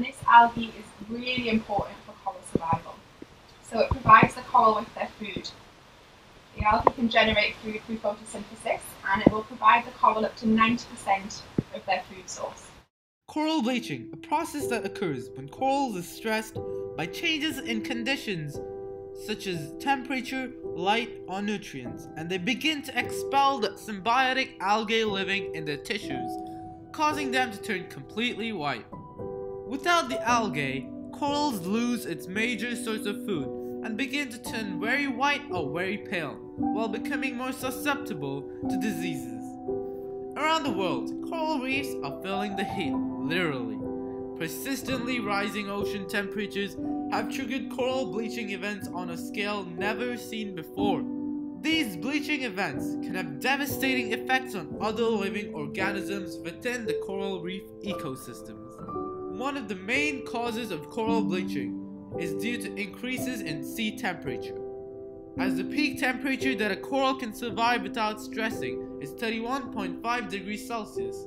this algae is really important for coral survival. So it provides the coral with their food. The algae can generate food through photosynthesis, and it will provide the coral up to 90% of their food source. Coral bleaching, a process that occurs when corals are stressed by changes in conditions such as temperature, light, or nutrients, and they begin to expel the symbiotic algae living in their tissues, causing them to turn completely white. Without the algae, corals lose its major source of food and begin to turn very white or very pale, while becoming more susceptible to diseases. Around the world, coral reefs are feeling the heat, literally. Persistently rising ocean temperatures have triggered coral bleaching events on a scale never seen before. These bleaching events can have devastating effects on other living organisms within the coral reef ecosystems. One of the main causes of coral bleaching is due to increases in sea temperature. As the peak temperature that a coral can survive without stressing is 31.5 degrees Celsius,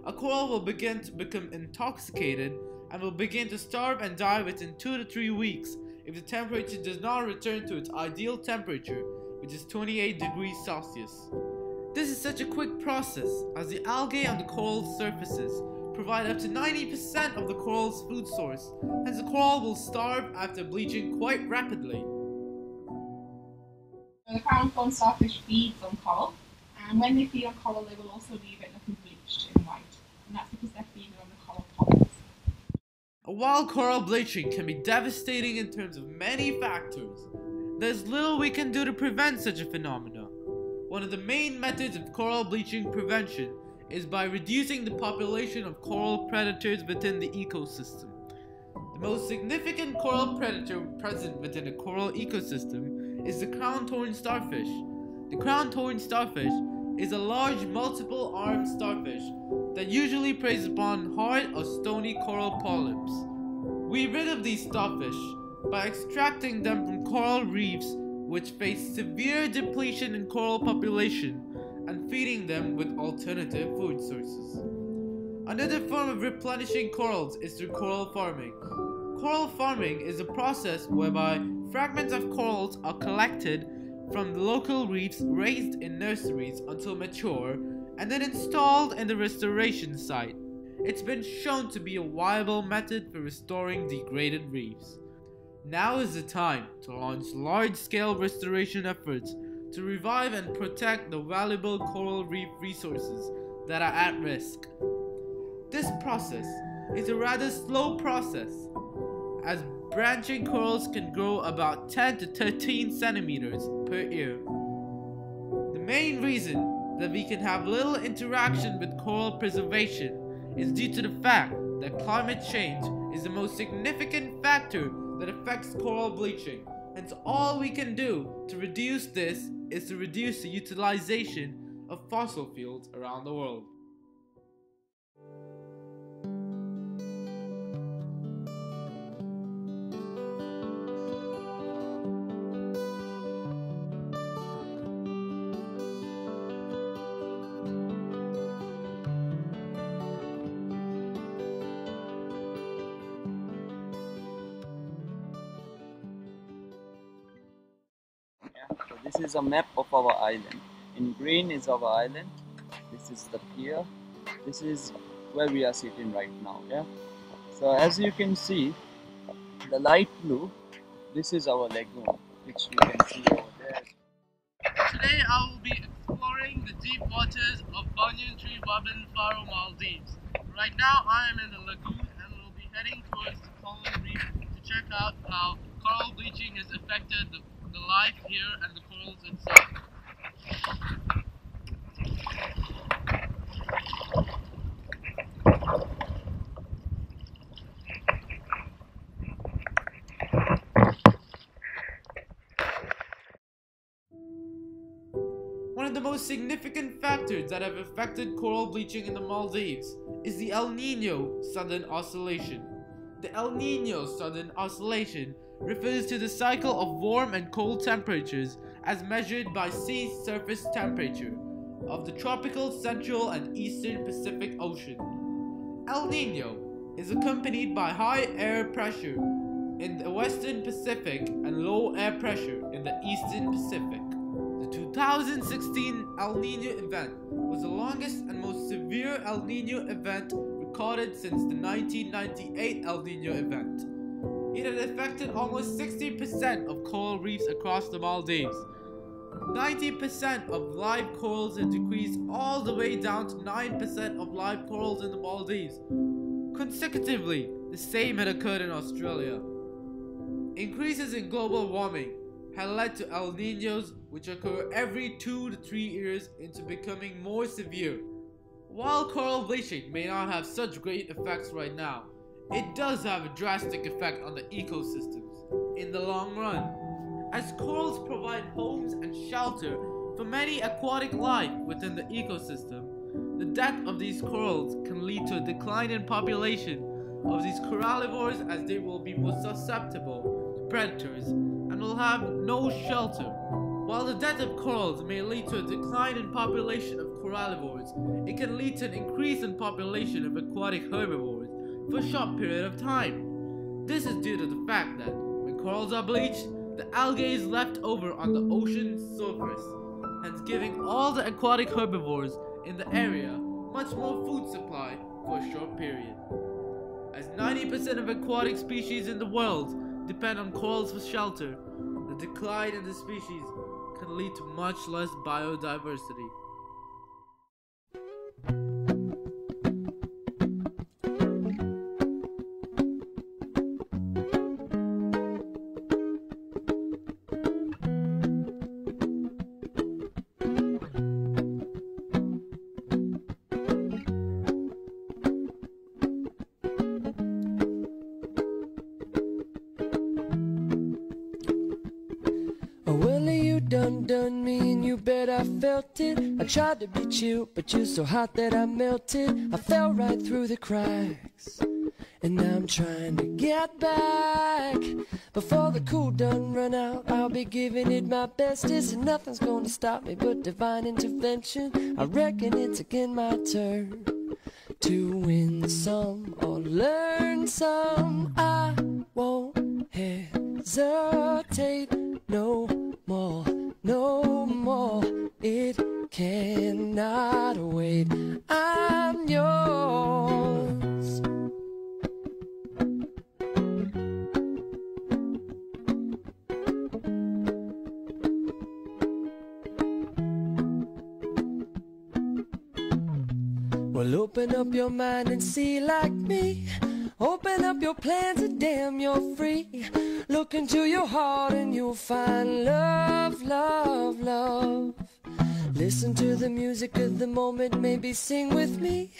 a coral will begin to become intoxicated and will begin to starve and die within 2 to 3 weeks if the temperature does not return to its ideal temperature, which is 28 degrees Celsius. This is such a quick process as the algae on the coral's surfaces provide up to 90% of the coral's food source, hence the coral will starve after bleaching quite rapidly. The crown thorn starfish feeds on coral, and when they feed on coral they will also leave it looking bleached in white, and that's because they're feeding on the coral polyps. While coral bleaching can be devastating in terms of many factors, there's little we can do to prevent such a phenomenon. One of the main methods of coral bleaching prevention is by reducing the population of coral predators within the ecosystem. The most significant coral predator present within a coral ecosystem is the crown thorn starfish. The crown thorn starfish is a large multiple-armed starfish that usually preys upon hard or stony coral polyps. We rid of these starfish by extracting them from coral reefs which face severe depletion in coral population and feeding them with alternative food sources. Another form of replenishing corals is through coral farming. Coral farming is a process whereby fragments of corals are collected from the local reefs, raised in nurseries until mature, and then installed in the restoration site. It's been shown to be a viable method for restoring degraded reefs. Now is the time to launch large-scale restoration efforts to revive and protect the valuable coral reef resources that are at risk. This process is a rather slow process, as branching corals can grow about 10 to 13 centimeters per year. The main reason that we can have little interaction with coral preservation is due to the fact that climate change is the most significant factor that affects coral bleaching, and all we can do to reduce this is to reduce the utilization of fossil fuels around the world. So this is a map of our island. In green is our island. This is the pier. This is where we are sitting right now. Yeah. So as you can see, the light blue, this is our lagoon, which you can see over there. Today I will be exploring the deep waters of Banyan Tree Wobbin Faro, Maldives. Right now I am in the lagoon and will be heading towards the coral reef to check out how coral bleaching has affected the life here and the corals itself. One of the most significant factors that have affected coral bleaching in the Maldives is the El Niño Southern Oscillation. The El Niño Southern Oscillation refers to the cycle of warm and cold temperatures as measured by sea surface temperature of the tropical Central and Eastern Pacific Ocean. El Niño is accompanied by high air pressure in the Western Pacific and low air pressure in the Eastern Pacific. The 2016 El Niño event was the longest and most severe El Niño event recorded since the 1998 El Niño event. It had affected almost 60% of coral reefs across the Maldives. 90% of live corals had decreased all the way down to 9% of live corals in the Maldives. Consecutively, the same had occurred in Australia. Increases in global warming had led to El Niños, which occur every 2 to 3 years, into becoming more severe. While coral bleaching may not have such great effects right now, it does have a drastic effect on the ecosystems in the long run, as corals provide homes and shelter for many aquatic life within the ecosystem. The death of these corals can lead to a decline in population of these corallivores, as they will be more susceptible to predators and will have no shelter. While the death of corals may lead to a decline in population of corallivores, it can lead to an increase in population of aquatic herbivores for a short period of time. This is due to the fact that when corals are bleached, the algae is left over on the ocean surface, hence giving all the aquatic herbivores in the area much more food supply for a short period. As 90% of aquatic species in the world depend on corals for shelter, the decline in the species can lead to much less biodiversity. Done me and you bet I felt it. I tried to be chill, but you're so hot that I melted. I fell right through the cracks, and now I'm trying to get back. Before the cool done run out, I'll be giving it my bestest, and nothing's gonna stop me but divine intervention. I reckon it's again my turn to win some or learn some. I won't hesitate no more. No more, it cannot wait. I'm yours. Well, open up your mind and see like me. Open up your plans and damn, you're free. Look into your heart and you'll find love, love, love. Listen to the music of the moment, maybe sing with me.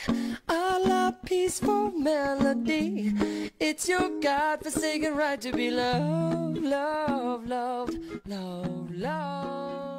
A la peaceful melody. It's your God-forsaken right to be loved, loved, loved, loved, loved.